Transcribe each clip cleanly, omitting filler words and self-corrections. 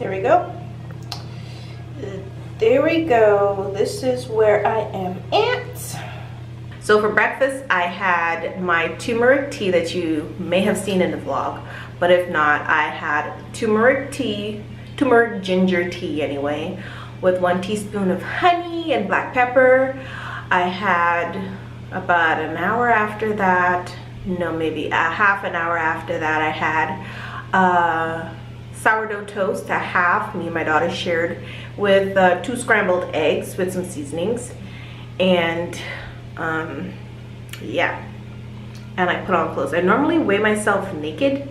There we go. There we go. This is where I am at. So for breakfast, I had my turmeric tea that you may have seen in the vlog, but if not, I had turmeric ginger tea anyway, with 1 teaspoon of honey and black pepper. I had about an hour after that, no, maybe a half an hour after that, I had sourdough toast, a half, me and my daughter shared, with 2 scrambled eggs with some seasonings. And yeah, and I put on clothes. I normally weigh myself naked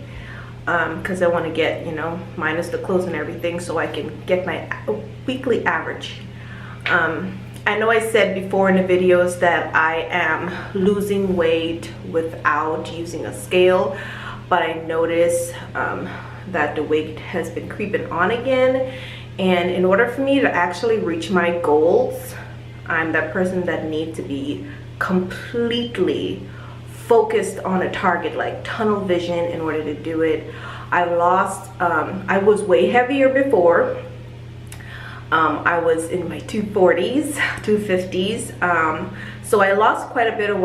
because I want to get, you know, minus the clothes and everything, so I can get my weekly average. I know I said before in the videos that I am losing weight without using a scale, but I noticed that the weight has been creeping on again. And in order for me to actually reach my goals, I'm that person that needs to be completely focused on a target, like tunnel vision, in order to do it. I was way heavier before. I was in my 240s, 250s. So I lost quite a bit of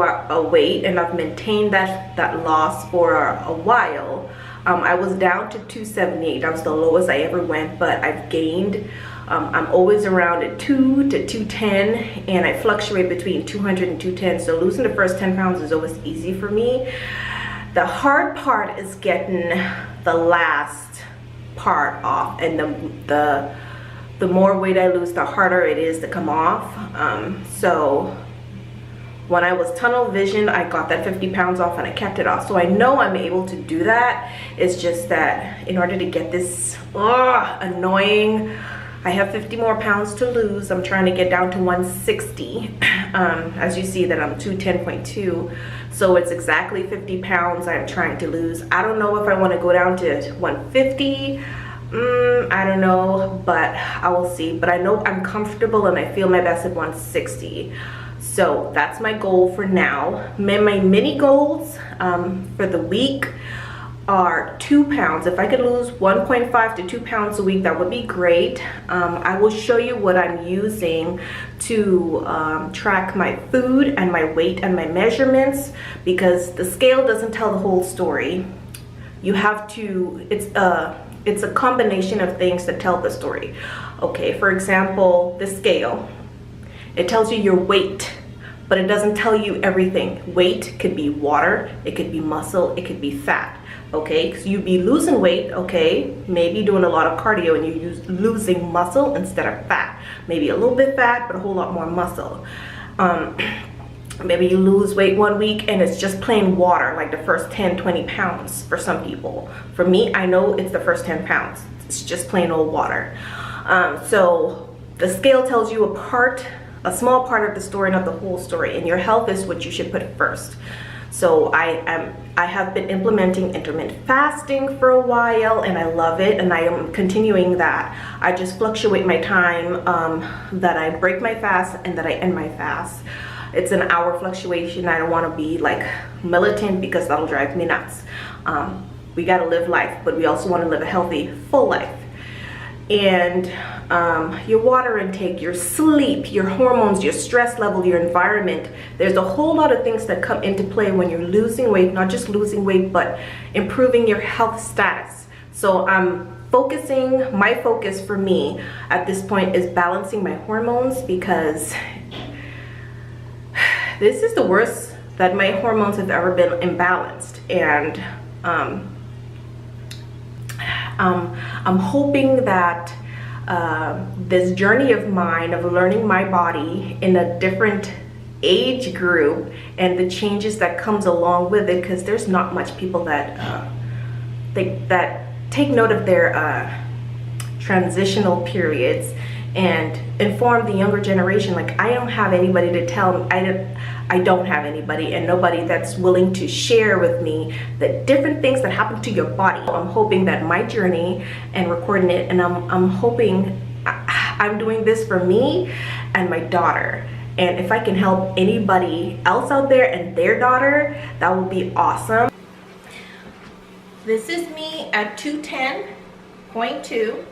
weight, and I've maintained that loss for a while. I was down to 278. That was the lowest I ever went, but I've gained. I'm always around at 2 to 210, and I fluctuate between 200 and 210. So losing the first 10 pounds is always easy for me. The hard part is getting the last part off, and the more weight I lose, the harder it is to come off. So when I was tunnel vision, I got that 50 pounds off and I kept it off. So I know I'm able to do that. It's just that in order to get this annoying, I have 50 more pounds to lose. I'm trying to get down to 160. As you see that I'm 210.2. So it's exactly 50 pounds I'm trying to lose. I don't know if I want to go down to 150. I don't know, but I will see. But I know I'm comfortable and I feel my best at 160. So that's my goal for now. My mini goals for the week are 2 pounds. If I could lose 1.5 to 2 pounds a week, that would be great. I will show you what I'm using to track my food and my weight and my measurements, because the scale doesn't tell the whole story. You have to, it's a combination of things that tell the story. Okay, for example, the scale, it tells you your weight, but it doesn't tell you everything. Weight could be water, it could be muscle, it could be fat. Okay, because you'd be losing weight, okay, maybe doing a lot of cardio and you're losing muscle instead of fat. Maybe a little bit fat, but a whole lot more muscle. Maybe you lose weight one week and it's just plain water, like the first 10, 20 pounds for some people. For me, I know it's the first 10 pounds. It's just plain old water. So the scale tells you a small part of the story, not the whole story, and your health is what you should put first. So I have been implementing intermittent fasting for a while, and I love it, and I am continuing that. I just fluctuate my time that I break my fast and that I end my fast. It's an hour fluctuation. I don't want to be like militant, because that'll drive me nuts. We got to live life, but we also want to live a healthy, full life. And your water intake, your sleep, your hormones, your stress level, your environment. There's a whole lot of things that come into play when you're losing weight, not just losing weight, but improving your health status. So my focus for me at this point is balancing my hormones, because this is the worst that my hormones have ever been imbalanced. And I'm hoping that this journey of mine of learning my body in a different age group and the changes that comes along with it, because there's not much people that take note of their transitional periods and inform the younger generation. Like, I don't have anybody to tell. I don't have anybody, and nobody that's willing to share with me the different things that happen to your body. I'm hoping that my journey and recording it, and I'm hoping I'm doing this for me and my daughter. And if I can help anybody else out there and their daughter, that would be awesome. This is me at 210.2.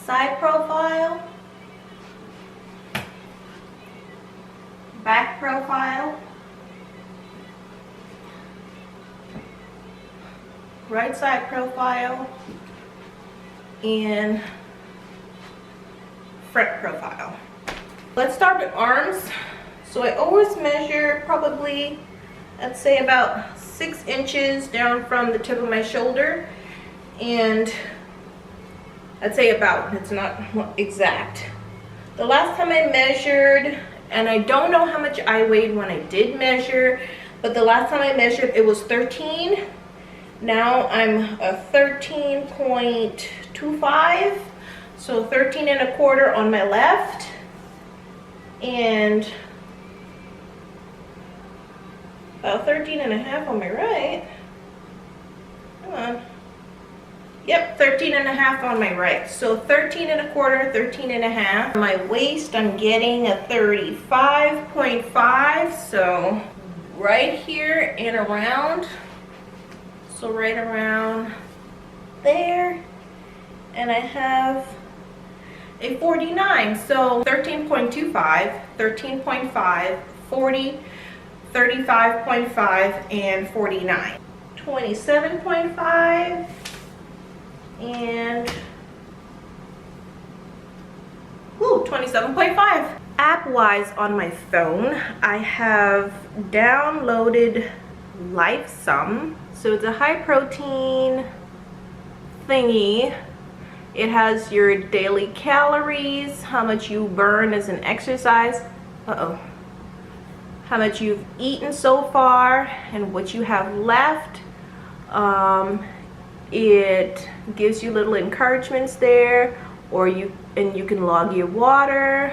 side profile, back profile, right side profile, and front profile. Let's start with arms. So I always measure probably, let's say about 6 inches down from the tip of my shoulder, and I'd say about, it's not exact. The last time I measured, and I don't know how much I weighed when I did measure, but the last time I measured it was 13. Now I'm a 13.25, so 13 and a quarter on my left, and about 13 and a half on my right. Come on. Yep, 13 and a half on my right. So 13 and a quarter, 13 and a half. My waist, I'm getting a 35.5. So right here and around. So right around there. And I have a 49. So 13.25, 13.5, 40, 35.5, and 49. 27.5. And 27.5. App wise on my phone, I have downloaded Lifesum. So it's a high protein thingy. It has your daily calories, how much you burn as an exercise, how much you've eaten so far, and what you have left. It gives you little encouragements there, or you can log your water,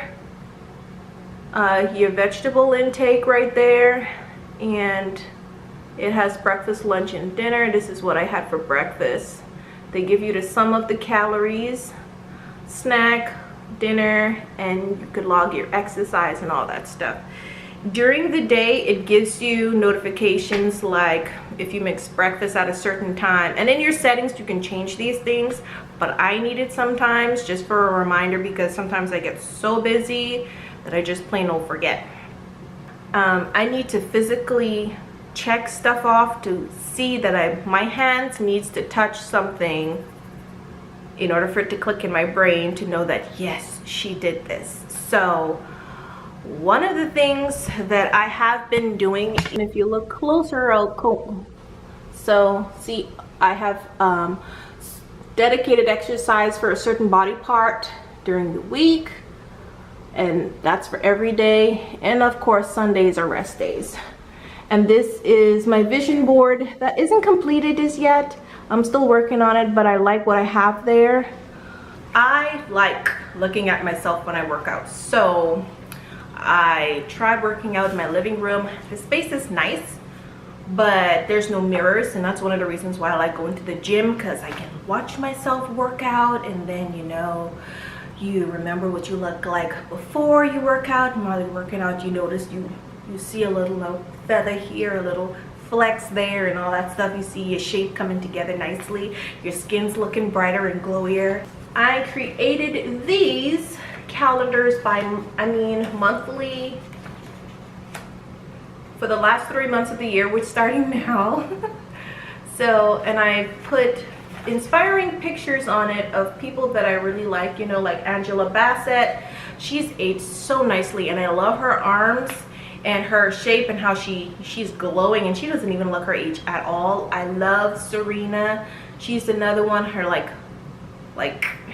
your vegetable intake right there, and it has breakfast, lunch, and dinner. This is what I had for breakfast. They give you the sum of the calories, snack, dinner, and you could log your exercise and all that stuff. During the day, it gives you notifications like if you mix breakfast at a certain time, and in your settings you can change these things, but I need it sometimes just for a reminder, because sometimes I get so busy that I just plain old forget. I need to physically check stuff off to see that my hands needs to touch something in order for it to click in my brain to know that yes, she did this. So one of the things that I have been doing, and if you look closer, so see, I have dedicated exercise for a certain body part during the week, and that's for every day, and of course Sundays are rest days. And this is my vision board that isn't completed as yet. I'm still working on it, but I like what I have there. I like looking at myself when I work out, so I tried working out in my living room. The space is nice, but there's no mirrors, and that's one of the reasons why I like going to the gym, because I can watch myself work out, and then you remember what you look like before you work out, and while you're working out you notice you see a little feather here, a little flex there, and all that stuff. You see your shape coming together nicely, your skin's looking brighter and glowier. I created these calendars monthly for the last 3 months of the year, which starting now. So, and I put inspiring pictures on it of people that I really like, like Angela Bassett. She's aged so nicely, and I love her arms and her shape and how she's glowing, and she doesn't even look her age at all. I love Serena. She's another one. Her like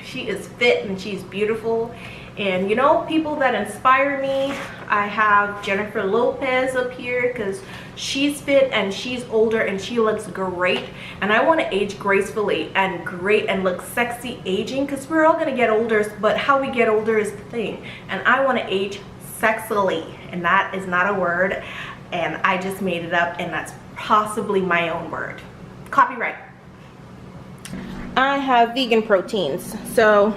she is fit and she's beautiful. And people that inspire me, I have Jennifer Lopez up here because she's fit and she's older and she looks great, and I want to age gracefully and great and look sexy aging, because we're all going to get older, but how we get older is the thing. And I want to age sexily, and that is not a word, and I just made it up, and that's possibly my own word. Copyright. I have vegan proteins, so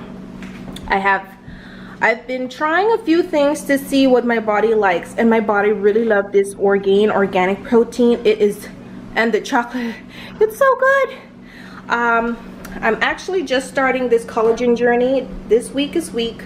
I've been trying a few things to see what my body likes, and my body really loved this Orgain organic protein. It is, and the chocolate, it's so good. I'm actually just starting this collagen journey. This week is week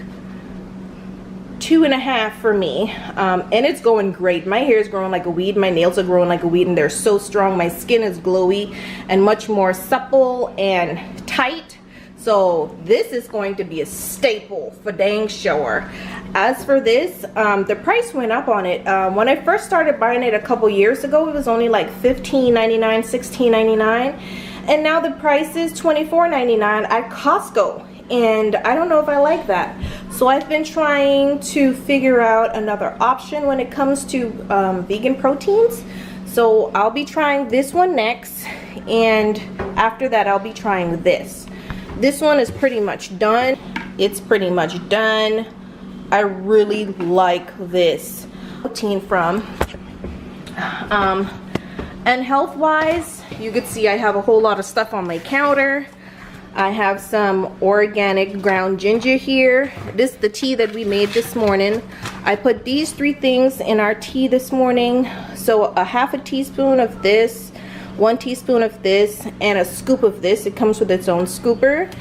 2.5 for me, and it's going great. My hair is growing like a weed, my nails are growing like a weed, and they're so strong. My skin is glowy and much more supple and tight. So this is going to be a staple for dang sure. As for this, the price went up on it. When I first started buying it a couple years ago, it was only like $15.99, $16.99, and now the price is $24.99 at Costco. And I don't know if I like that. So I've been trying to figure out another option when it comes to vegan proteins. So I'll be trying this one next, and after that I'll be trying this. This one is pretty much done. It's pretty much done. I really like this protein from. And health wise, you could see I have a whole lot of stuff on my counter. I have some organic ground ginger here. This is the tea that we made this morning. I put these 3 things in our tea this morning. So a half a teaspoon of this, 1 teaspoon of this, and a scoop of this. It comes with its own scooper.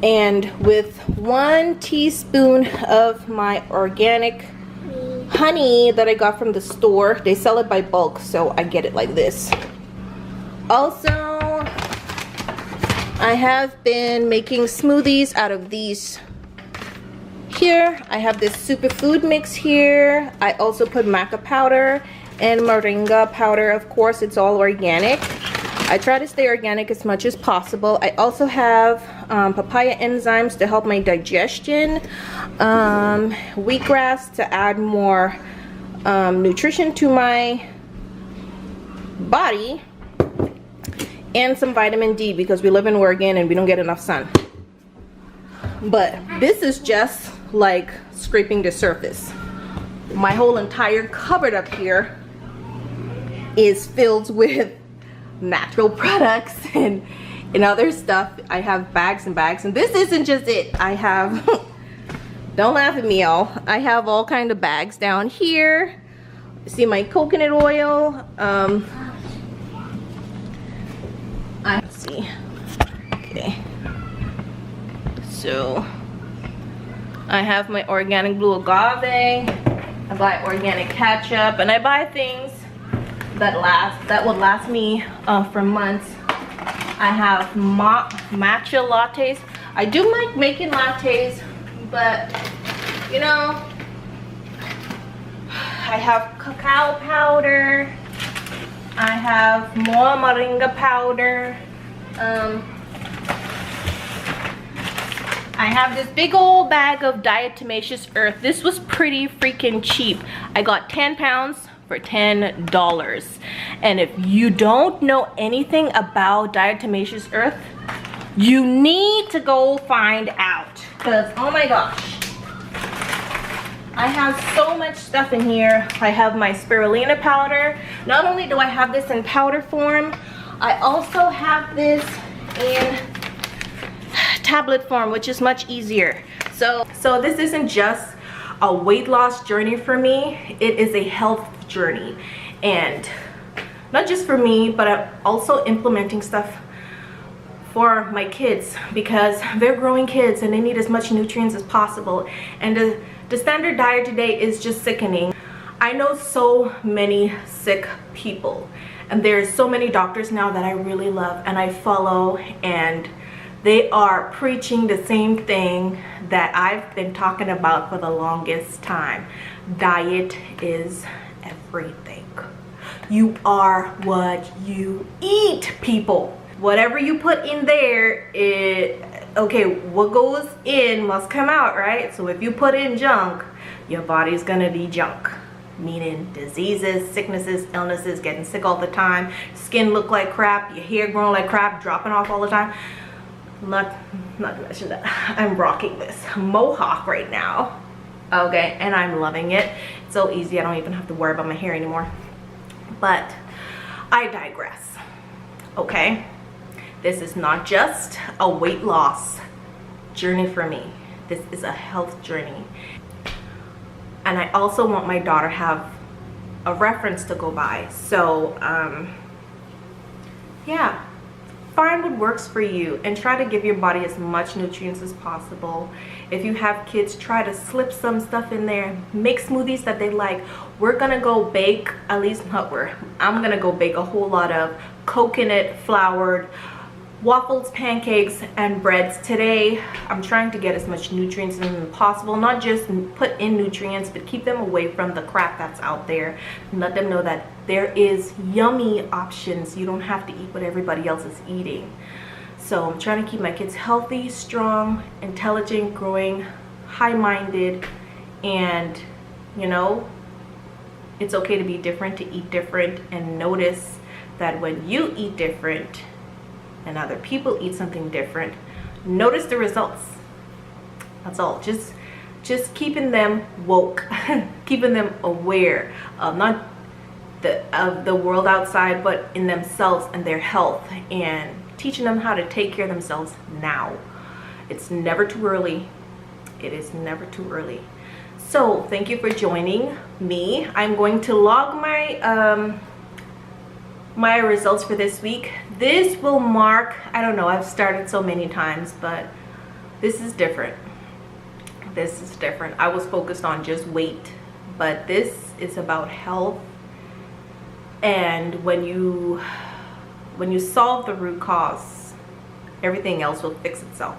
And with 1 teaspoon of my organic honey that I got from the store. They sell it by bulk, so I get it like this. Also, I have been making smoothies out of these here. I have this superfood mix here. I also put maca powder and moringa powder. Of course, it's all organic. I try to stay organic as much as possible. I also have papaya enzymes to help my digestion, wheatgrass to add more nutrition to my body, and some vitamin D because we live in Oregon and we don't get enough sun. But this is just like scraping the surface. My whole entire cupboard up here is filled with natural products and other stuff. I have bags and bags, and this isn't just it. I have don't laugh at me, y'all. I have all kind of bags down here. See my coconut oil. Let's see. Okay. So I have my organic blue agave. I buy organic ketchup, and I buy things that would last me for months. I have matcha lattes. I do like making lattes, but you know, I have cacao powder. I have more moringa powder. I have this big old bag of diatomaceous earth. This was pretty freaking cheap. I got 10 pounds for $10. And if you don't know anything about diatomaceous earth, you need to go find out, because oh my gosh, I have so much stuff in here. I have my spirulina powder. Not only do I have this in powder form, I also have this in tablet form, which is much easier. So this isn't just a weight loss journey for me, it is a health journey. And not just for me, but I'm also implementing stuff for my kids, because they're growing kids and they need as much nutrients as possible. And the standard diet today is just sickening. I know so many sick people, and there's so many doctors now that I really love and I follow, and they are preaching the same thing that I've been talking about for the longest time. Diet is everything. You are what you eat, people. Whatever you put in there, okay, what goes in must come out, right? So if you put in junk, your body's gonna be junk. Meaning diseases, sicknesses, illnesses, getting sick all the time, skin look like crap, your hair growing like crap, dropping off all the time. Not to mention that I'm rocking this mohawk right now, okay, and I'm loving it. It's so easy, I don't even have to worry about my hair anymore. But I digress, okay? This is not just a weight loss journey for me. This is a health journey. And I also want my daughter to have a reference to go by. So, yeah. find what works for you and try to give your body as much nutrients as possible. If you have kids, try to slip some stuff in there. Make smoothies that they like. We're gonna go bake, at least not I'm gonna go bake a whole lot of coconut floured waffles, pancakes, and breads today. I'm trying to get as much nutrients in as possible, not just put in nutrients, but keep them away from the crap that's out there, and let them know that there is yummy options. You don't have to eat what everybody else is eating. So I'm trying to keep my kids healthy, strong, intelligent, growing, high-minded, and you know, it's okay to be different, to eat different, and notice that when you eat different and other people eat something different, notice the results. That's all. Just keeping them woke, keeping them aware of not the world outside, but in themselves and their health, and teaching them how to take care of themselves now. It's never too early. It is never too early. So thank you for joining me. I'm going to log my my results for this week. This will mark, I don't know, I've started so many times, but this is different. This is different. I was focused on just weight, but this is about health. And when you solve the root cause, everything else will fix itself.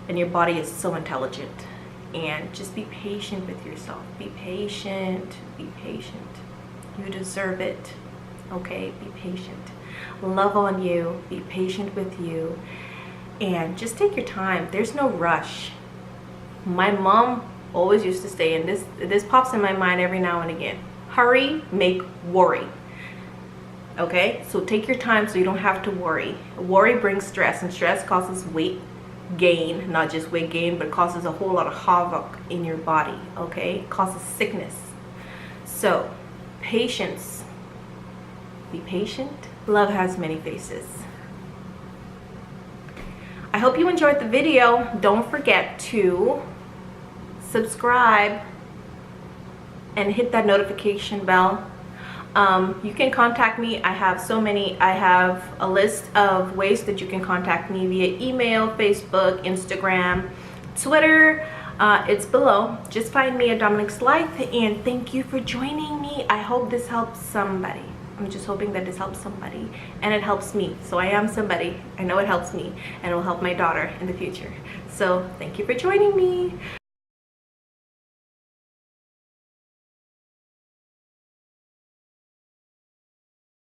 And your body is so intelligent. And just be patient with yourself. Be patient. Be patient. You deserve it. Okay, be patient. Love on you, be patient with you, and just take your time. There's no rush. My mom always used to say, and this pops in my mind every now and again, hurry, make worry. Okay, so take your time so you don't have to worry. Worry brings stress, and stress causes weight gain, not just weight gain, but causes a whole lot of havoc in your body. Okay, it causes sickness. So patience. Be patient. Love has many faces. I hope you enjoyed the video. Don't forget to subscribe and hit that notification bell. You can contact me. I have a list of ways that you can contact me via email, Facebook, Instagram, Twitter. It's below. Just find me at Dominique's Life, and thank you for joining me. I hope this helps somebody. I'm just hoping that this helps somebody, and it helps me. So I am somebody. I know it helps me, and it will help my daughter in the future. So thank you for joining me.